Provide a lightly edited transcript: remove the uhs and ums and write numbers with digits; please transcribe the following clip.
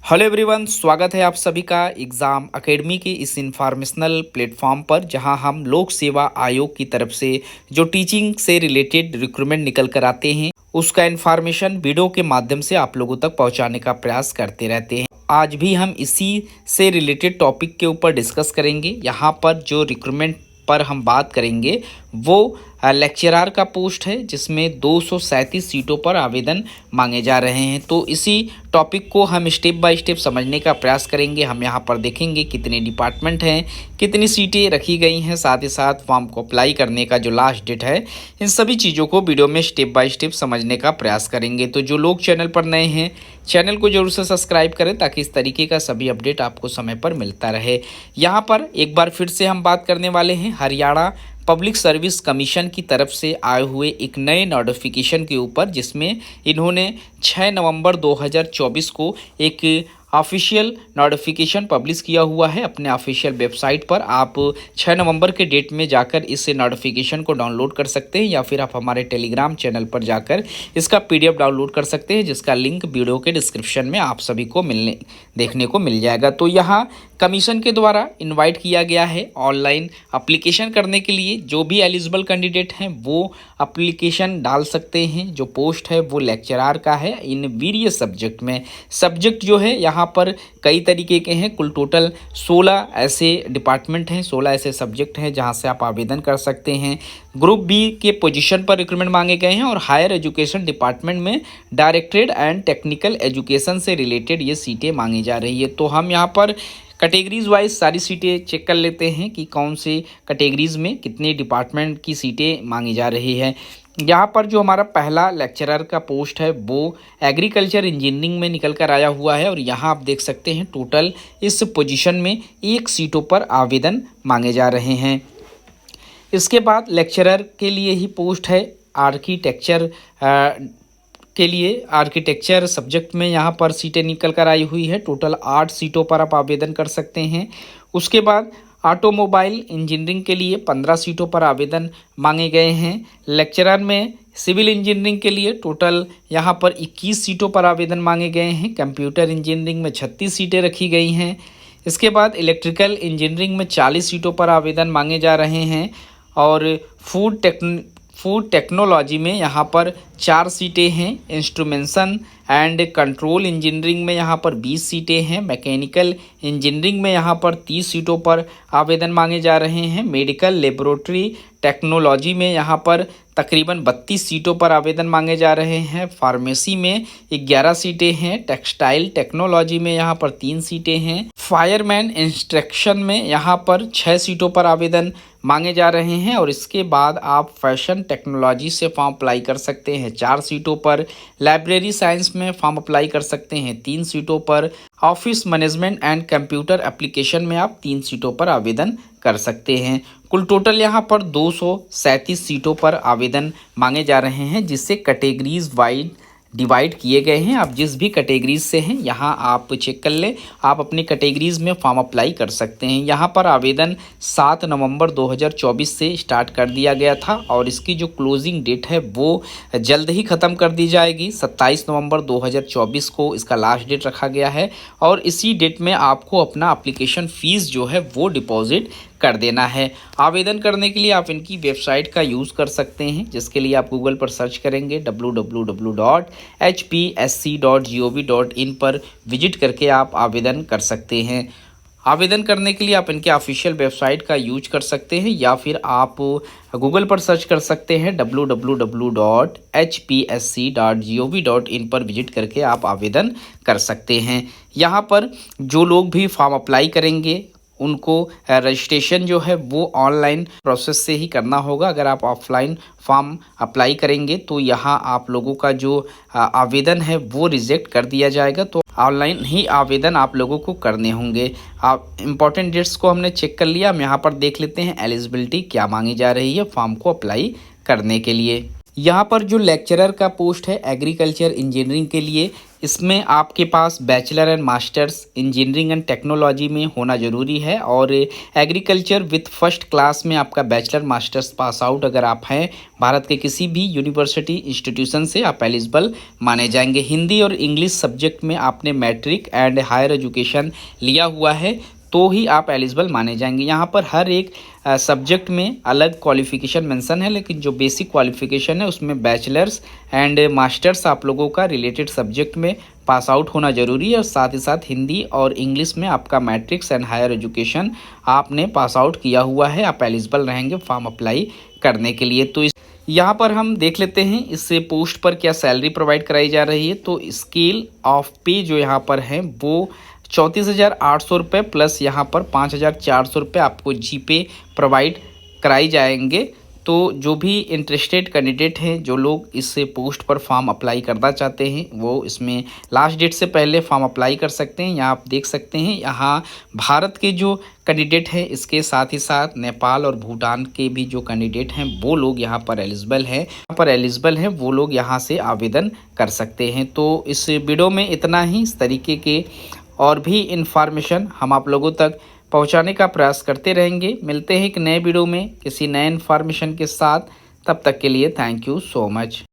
Hello everyone, स्वागत है आप सभी का एग्ज़ाम एकेडमी के इस इंफॉर्मेशनल प्लेटफॉर्म पर, जहां हम लोक सेवा आयोग की तरफ से जो टीचिंग से रिलेटेड रिक्रूटमेंट निकल कर आते हैं उसका इन्फॉर्मेशन वीडियो के माध्यम से आप लोगों तक पहुंचाने का प्रयास करते रहते हैं। आज भी हम इसी से रिलेटेड टॉपिक के ऊपर डिस्कस करेंगे। यहाँ पर जो रिक्रूटमेंट पर हम बात करेंगे वो लेक्चरर का पोस्ट है, जिसमें 237 सीटों पर आवेदन मांगे जा रहे हैं। तो इसी टॉपिक को हम स्टेप बाय स्टेप समझने का प्रयास करेंगे। हम यहाँ पर देखेंगे कितने डिपार्टमेंट हैं, कितनी सीटें रखी गई हैं, साथ ही साथ फॉर्म को अप्लाई करने का जो लास्ट डेट है, इन सभी चीज़ों को वीडियो में स्टेप बाय स्टेप समझने का प्रयास करेंगे। तो जो लोग चैनल पर नए हैं, चैनल को जरूर से सब्सक्राइब करें ताकि इस तरीके का सभी अपडेट आपको समय पर मिलता रहे। यहाँ पर एक बार फिर से हम बात करने वाले हैं हरियाणा पब्लिक सर्विस कमीशन की तरफ से आए हुए एक नए नोटिफिकेशन के ऊपर, जिसमें इन्होंने 6 नवंबर 2024 को एक ऑफिशियल नोटिफिकेशन पब्लिश किया हुआ है अपने ऑफिशियल वेबसाइट पर। आप 6 नवंबर के डेट में जाकर इस नोटिफिकेशन को डाउनलोड कर सकते हैं, या फिर आप हमारे टेलीग्राम चैनल पर जाकर इसका PDF डाउनलोड कर सकते हैं, जिसका लिंक वीडियो के डिस्क्रिप्शन में आप सभी को देखने को मिल जाएगा। तो यहाँ कमीशन के द्वारा इनवाइट किया गया है ऑनलाइन एप्लीकेशन करने के लिए। जो भी एलिजिबल कैंडिडेट हैं वो एप्लीकेशन डाल सकते हैं। जो पोस्ट है वो लेक्चरर का है इन वेरियस सब्जेक्ट में। सब्जेक्ट जो है यहाँ पर कई तरीके के हैं। कुल टोटल 16 ऐसे डिपार्टमेंट हैं, 16 ऐसे सब्जेक्ट हैं जहाँ से आप आवेदन कर सकते हैं। ग्रुप बी के पोजीशन पर रिक्रूटमेंट मांगे गए हैं और हायर एजुकेशन डिपार्टमेंट में डायरेक्टरेट एंड टेक्निकल एजुकेशन से रिलेटेड ये सीटें मांगी जा रही है। तो हम यहाँ पर कैटेगरीज वाइज सारी सीटें चेक कर लेते हैं कि कौन से कैटेगरीज में कितने डिपार्टमेंट की सीटें मांगी जा रही है। यहाँ पर जो हमारा पहला लेक्चरर का पोस्ट है वो एग्रीकल्चर इंजीनियरिंग में निकल कर आया हुआ है, और यहाँ आप देख सकते हैं टोटल इस पोजीशन में 1 सीटों पर आवेदन मांगे जा रहे हैं। इसके बाद लेक्चरर के लिए ही पोस्ट है आर्किटेक्चर के लिए। आर्किटेक्चर सब्जेक्ट में यहाँ पर सीटें निकल कर आई हुई है। टोटल 8 सीटों पर आप आवेदन कर सकते हैं। उसके बाद ऑटोमोबाइल इंजीनियरिंग के लिए 15 सीटों पर आवेदन मांगे गए हैं। लेक्चरर में सिविल इंजीनियरिंग के लिए टोटल यहाँ पर 21 सीटों पर आवेदन मांगे गए हैं। कंप्यूटर इंजीनियरिंग में 36 सीटें रखी गई हैं। इसके बाद इलेक्ट्रिकल इंजीनियरिंग में 40 सीटों पर आवेदन मांगे जा रहे हैं, और फूड टेक्नोलॉजी में यहाँ पर 4 सीटें हैं। इंस्ट्रूमेंटेशन एंड कंट्रोल इंजीनियरिंग में यहाँ पर 20 सीटें हैं। मैकेनिकल इंजीनियरिंग में यहाँ पर 30 सीटों पर आवेदन मांगे जा रहे हैं। मेडिकल लेबोरेटरी टेक्नोलॉजी में यहाँ पर तकरीबन 32 सीटों पर आवेदन मांगे जा रहे हैं। फार्मेसी में 11 सीटें हैं। टेक्सटाइल टेक्नोलॉजी में यहाँ पर 3 सीटें हैं। फायरमैन इंस्ट्रक्शन में यहाँ पर 6 सीटों पर आवेदन मांगे जा रहे हैं, और इसके बाद आप फैशन टेक्नोलॉजी से फॉर्म अप्लाई कर सकते हैं 4 सीटों पर। लाइब्रेरी साइंस में फॉर्म अप्लाई कर सकते हैं 3 सीटों पर। Office management and computer application में आप 3 सीटों पर आवेदन कर सकते हैं। कुल टोटल यहाँ पर 237 सीटों पर आवेदन मांगे जा रहे हैं, जिससे कैटेगरीज वाइज डिवाइड किए गए हैं। आप जिस भी कैटेगरीज से हैं यहाँ आप चेक कर लें, आप अपनी कैटेगरीज में फॉर्म अप्लाई कर सकते हैं। यहाँ पर आवेदन 7 नवंबर 2024 से स्टार्ट कर दिया गया था, और इसकी जो क्लोजिंग डेट है वो जल्द ही ख़त्म कर दी जाएगी। 27 नवंबर 2024 को इसका लास्ट डेट रखा गया है, और इसी डेट में आपको अपना एप्लीकेशन फ़ीस जो है वो डिपॉजिट कर देना है। आवेदन करने के लिए आप इनकी वेबसाइट का यूज़ कर सकते हैं, जिसके लिए आप गूगल पर सर्च करेंगे www.hpsc.gov.in पर विजिट करके आप आवेदन कर सकते हैं। आवेदन करने के लिए आप इनके ऑफिशियल वेबसाइट का यूज कर सकते हैं, या फिर आप गूगल पर सर्च कर सकते हैं www.hpsc.gov.in पर विजिट करके आप आवेदन कर सकते हैं। यहाँ पर जो लोग भी फॉर्म अप्लाई करेंगे उनको रजिस्ट्रेशन जो है वो ऑनलाइन प्रोसेस से ही करना होगा। अगर आप ऑफलाइन फॉर्म अप्लाई करेंगे तो यहाँ आप लोगों का जो आवेदन है वो रिजेक्ट कर दिया जाएगा। तो ऑनलाइन ही आवेदन आप लोगों को करने होंगे। आप इम्पॉर्टेंट डेट्स को हमने चेक कर लिया। हम यहाँ पर देख लेते हैं एलिजिबिलिटी क्या मांगी जा रही है फॉर्म को अप्लाई करने के लिए। यहाँ पर जो लेक्चरर का पोस्ट है एग्रीकल्चर इंजीनियरिंग के लिए, इसमें आपके पास bachelor and masters engineering and technology में होना ज़रूरी है और एग्रीकल्चर विथ फर्स्ट क्लास में आपका बैचलर मास्टर्स पास आउट अगर आप हैं भारत के किसी भी यूनिवर्सिटी इंस्टीट्यूशन से आप एलिजिबल माने जाएंगे। हिंदी और इंग्लिश सब्जेक्ट में आपने मैट्रिक एंड हायर एजुकेशन लिया हुआ है तो ही आप एलिजिबल माने जाएंगे। यहाँ पर हर एक सब्जेक्ट में अलग क्वालिफ़िकेशन मेंशन है, लेकिन जो बेसिक क्वालिफ़िकेशन है उसमें बैचलर्स एंड मास्टर्स आप लोगों का रिलेटेड सब्जेक्ट में पास आउट होना ज़रूरी है और साथ ही साथ हिंदी और इंग्लिश में आपका मैट्रिक्स एंड हायर एजुकेशन आपने पास आउट किया हुआ है, आप एलिजिबल रहेंगे फॉर्म अप्लाई करने के लिए। तो यहाँ पर हम देख लेते हैं इस पोस्ट पर क्या सैलरी प्रोवाइड कराई जा रही है। तो स्केल ऑफ पे जो यहाँ पर है वो 34,800 रुपये प्लस यहाँ पर 5,400 रुपये आपको जीपे प्रोवाइड कराई जाएंगे। तो जो भी इंटरेस्टेड कैंडिडेट हैं, जो लोग इस पोस्ट पर फॉर्म अप्लाई करना चाहते हैं, वो इसमें लास्ट डेट से पहले फॉर्म अप्लाई कर सकते हैं। यहाँ आप देख सकते हैं, यहाँ भारत के जो कैंडिडेट हैं, इसके साथ ही साथ नेपाल और भूटान के भी जो कैंडिडेट हैं वो लोग यहाँ पर एलिजिबल हैं, वो लोग यहाँ से आवेदन कर सकते हैं। तो इस वीडियो में इतना ही। इस तरीके के और भी इन्फॉर्मेशन हम आप लोगों तक पहुंचाने का प्रयास करते रहेंगे। मिलते हैं एक नए वीडियो में किसी नए इन्फॉर्मेशन के साथ। तब तक के लिए थैंक यू सो मच।